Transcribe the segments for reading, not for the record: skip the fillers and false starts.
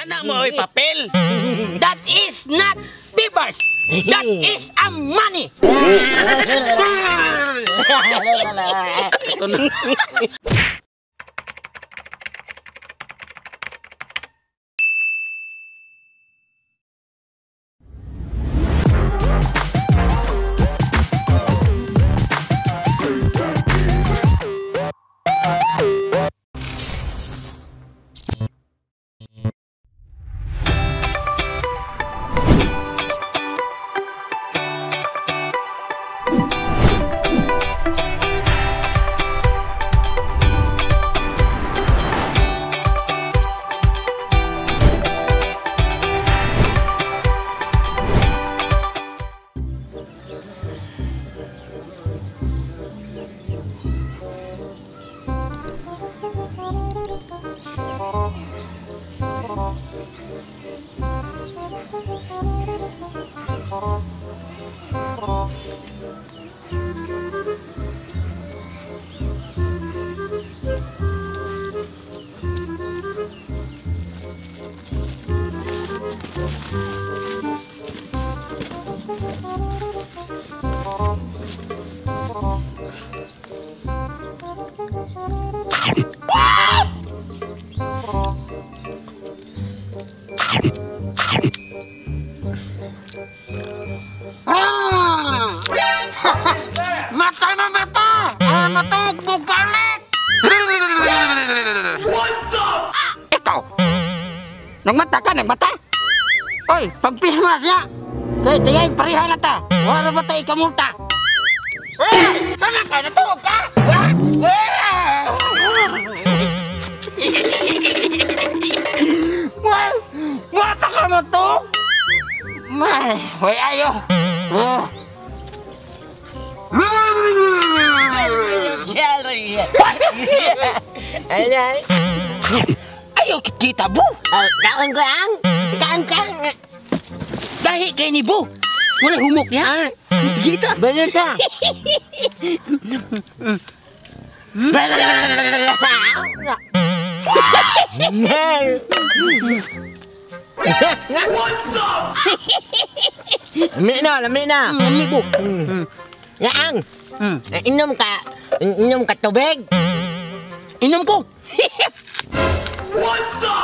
Kana mo ay papel. That is not papers. That is a money. Mata na mata! Matog mo galit! What the? Ikaw! Nagmata ka, nagmata? Oy, pagpismas niya! Kaya tingay, parihan na ta! Wala ba tayo ikamulta? Sana ka? Natulog ka? Mata ka mo to? Hoy, ayo! Ayaw kita, Bu! Kaon ko ang! Kaon ka! Dahi kay ni Bu! Wala humok niya! Kita! Bener ka! Lami na, lami na! Lami, Bu! Yaang! Inom ka tubig! Inom ko! What the?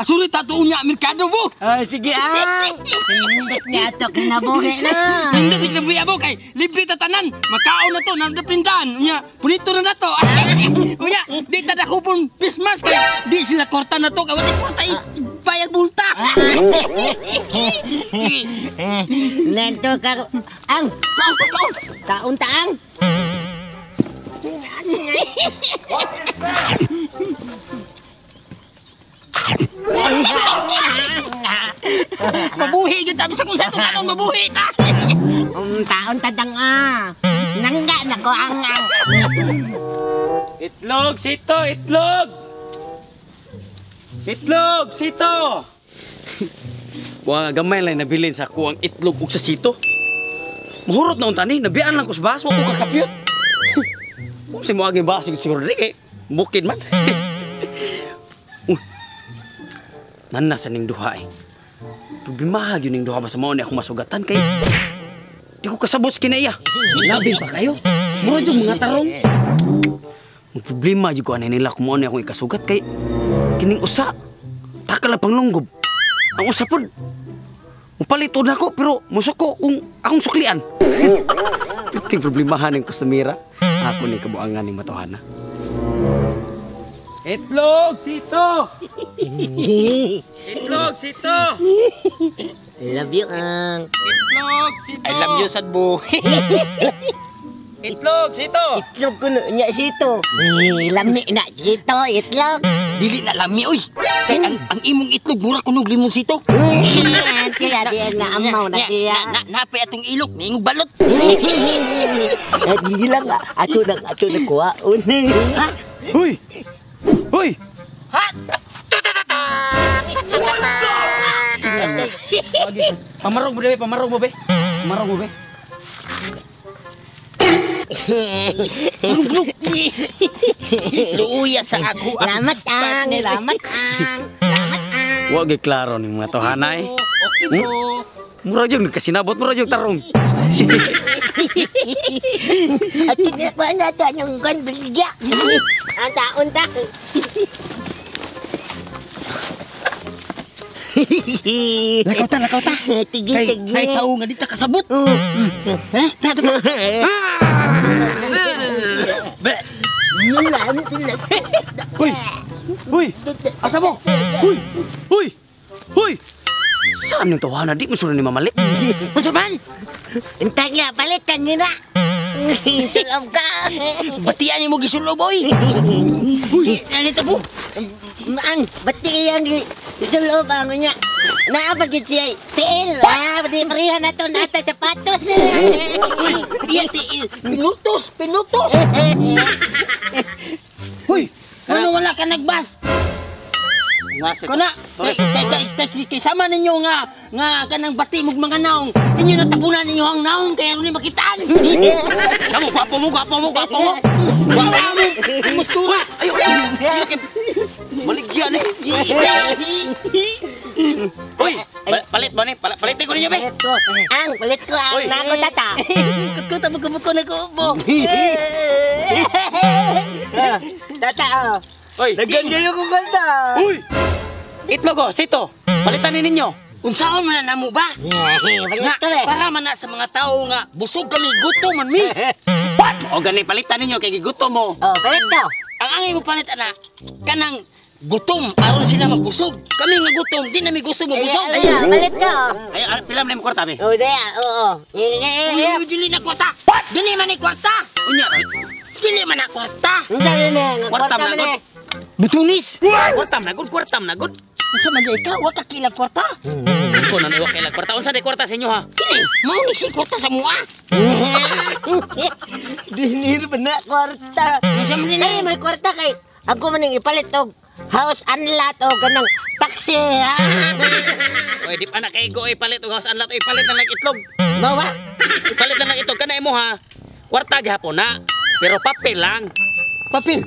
Sulit ato niya merkado, Bu! Sige ang! Hindi niya ito kinabuhi na! Hindi kinabuhi, Bu! Kay libre tatanan! Makaon na to, nadapindan! Unya, punito na to! Unya, di tadakupon pismas! Kay di sila korta na to! Kawati korta bayad bulta! Nento ka... Ang! Kaon taang! Mabuhi yun! Tabi sa kung sa itong kanon, mabuhi ta! Taon tadang nangga na ko ang... Itlog, sito, itlog! Itlog, sito! Buang gamay lang nabilin sa kuang itlog ug sa sito. Mahurot na unta ni, nabian lang ko sa baso ko kakapyot. Kung si mo aging baso siguro rin eh, bukid man. Nanas ning duha eh. Problema yun ning duha ba sa mao ni akong masugatan kay di ko kasabot kinaiya. Labi pa kayo. Mura yung mga tarong. Ang problema yung ko anay nila kung mao ni akong ikasugat kay kining usa. Takala pang lunggob. Ang usa pod. Mupalito na ako pero musuko kung akong suklian. Piting problemahan ng kustumira. Ako ni kabuangan ng matuhana. Itlog, sito! Itlog, sito! I love you ang... Itlog, sito! I love you, sad, Bu! Itlog, sito! Itlog ko niya sito. Lami na sito, itlog. Dili na lami, uy! Kaya ang imong itlog, mura kunog limong sito. Kaya di na amaw na siya. Napay atong ilok, naingog balot. Hindi lang ato na kuha. Hoy! Hoy! Ha? Pamarog mo be, pamarog mo be. Pamarog mo be. Luuya sa ako. Lamat ang. Lamat ang. Lamat ang. Wa gyud klaro ning mga tohana eh. Okay po. Mura jud kasinabot, mura jud tarong. At tinakpan natin yung ganbligya. Ang taon ta. Lakaw ta. Tigil. Kay tao nga di ta kasabot. Hoy! Hoy! Asa mo? Hoy! Hoy! Hoy! Saan yung tohana? Di mo sura ni mamalit. Unsa man? Intay nga, palitan nyo na. Tulog ka. Batian mo gisulo boy. Nalita po. Ang bati yang isulo ba mo niya. Naabagid siya. Tiil. Pati parihan na to nata sapatos. Iya tiil. Pinutos. Hoy! Ano wala ka nagbas? Kuna, kay sama ninyo nga kanang bati mong mga naong. Ninyo natabunan ninyo ang naong kaya rin makitaan. Kamu, gwapo mo! Wala mo, mustura. Ayo! Maligyan eh! Hoy! Palit mo ni! Palitin ko ninyo be! Palit ko ang Uy. nako tata. Kuta buko na ko mo. Tata, oh. Hoy! kayo kong kanta. Hoy! Itlog oh! Sito! Palitan ni ninyo! Unsaon man na mo ba? Palit ko eh. Para man na sa mga tao nga busog kami gutom man mi. O gani, palitan ninyo kay giguto mo! Oh, palit ko. Ang angay mo palit ana kanang gutom aron sila magbusog. Kami nga gutom di na mi gusto magbusog. Palit ko. Ay, pila man yung kwarta be? Oh, daya. Oo. Dili na kwarta. Dili man ni kwarta. Unya! Dili man na kwarta. Dali na. Kwartam na god! Butunis. Kwartam na god! Unsa man di ka wa ka kila kwarta? Ito na nawa kailang kwarta. Unsa di kwarta sa inyo ha? Kini, mao ni si kwarta sa mua. Dinir ba na kwarta? Unsa man ni Ay, may kwarta kay. Ako man yung ipalit og house unlat o ganang taxi. Oy, di pa na kay go palit og house unlat palit na lang itlog. Bawa? Palit na lang itlog kanay mo ha. Kwarta gihapon na. Pero papel lang. Papel.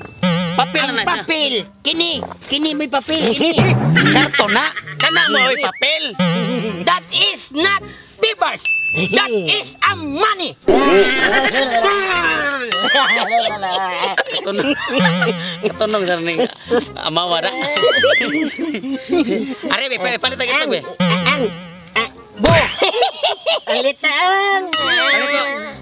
Papel Ang na siya. papel. Kini may papel. Kini. Karton na. Kana mo oy papel. That is not papers. That is a money. Katunog sa ning amawa na. Are be palit ang itlog be. Bo. Palitan.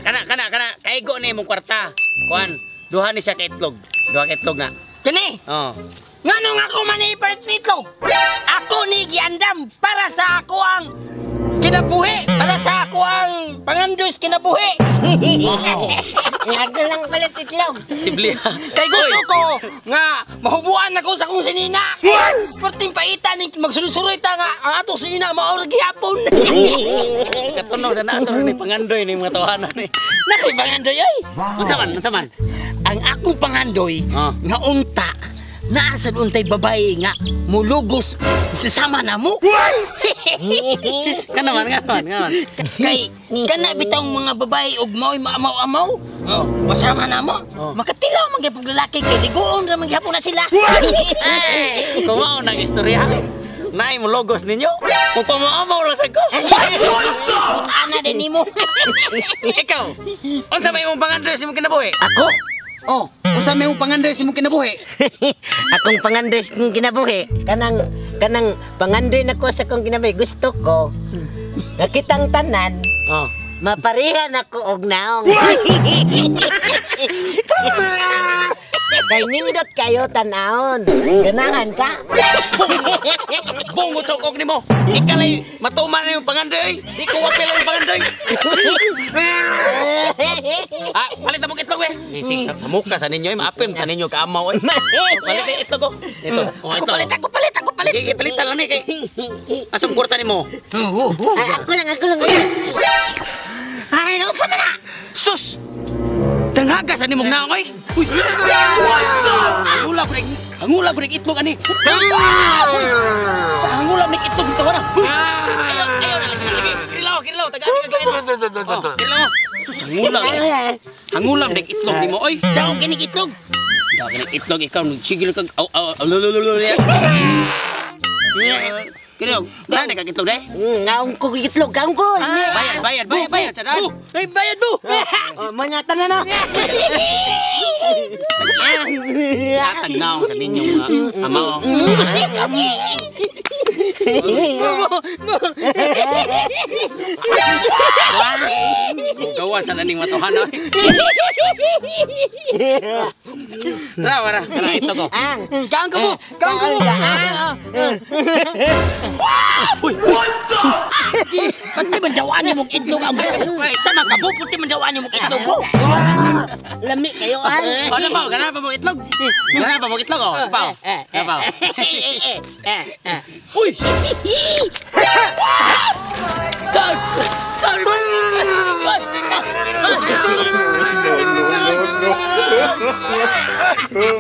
Kana kay go na imong kwarta. Kuan, duha ni siya ka itlog. Duha ka itlog na. Kini. Oh. Nganong ako man ipalit nito? Ako ni giandam para sa ako ang kinabuhi. Para sa ako ang pangandos kinabuhi. Ako lang palit itlog. Simple. Kay gusto ko nga mahubuan ako sa kong sinina. Perting paitan ni magsuloy-suloy ta nga ang ato sinina maorag gyapon. Katunog sa nasa ni pangandoy ni mga tawanan ni. Nakay pangandoy ay. Unsa man? Ang akong pangandoy Ah. nga unta naasad untay babae nga mulugos sasama na mo. Kana man. Kay kana bitang mga babae og mao'y maamaw-amaw. Oh, masama na mo. Oh. Makatilaw man gyapon lalaki kay ligoon ra man gyapon na sila. Kumao nang istorya. Naay mo logos ninyo. Kung pamaamaw lang sa ko. Ana din nimo. Ikaw. Unsa may imong pangandoy sa imong kinabuhi? Ako? Oh, unsa may imong pangandoy sa imong kinabuhi? Akong pangandoy kong kinabuhi. Kanang pangandoy na ko sa kong kinabuhi. Gusto ko. Nakitang tanan. Oh. Maparihan ako og naong. Kay nindot kayo tanahon. Ganahan ka. Bungot sa ukok nimo. Ikalay matuman na yung pangandoy. Di ko wapil ang pangandoy. Palit mo itlog we. Isig sa muka sa ninyo, maapin ka ninyo kaamaw. Palit ang itlog ko. Ito. Oh, ito. Ako palit. Sige, palitan lang ni kay. Asam kwarta nimo. Ako lang. Ay, no sa mana. Sus! Danghaga sa nimong naong oy. Uy. Hangula ko ning itlog ani. Sa hangula ning itlog tawana. Ay, Kailan mo? Sus, hangulam. Hangulam, dek itlog ni mo, oy. Daw kinig itlog. Daw ka itlog, ikaw, nagsigil kag, lulululul. Kaya, wala na kag itlog, deh. Ngaong ko itlog, ngaong ko. Bayad, sa daan. Ay, bayad mo. Manyata na no. Latag na ako sa ninyong ama, oh. Gawan sa naning matuhan, oy. Tara, ito ko. Kaang ka mo. Kaang ka mo. Uy, Pati man dawaan mong itlog ang buo. Sa mga kabo, pati man dawaan mong itlog mo. Lami kayo ay. ano pa, ganapa mo itlog? Ganapa mo itlog, oh. Ipaw. Ipaw. Uy! No, no, no.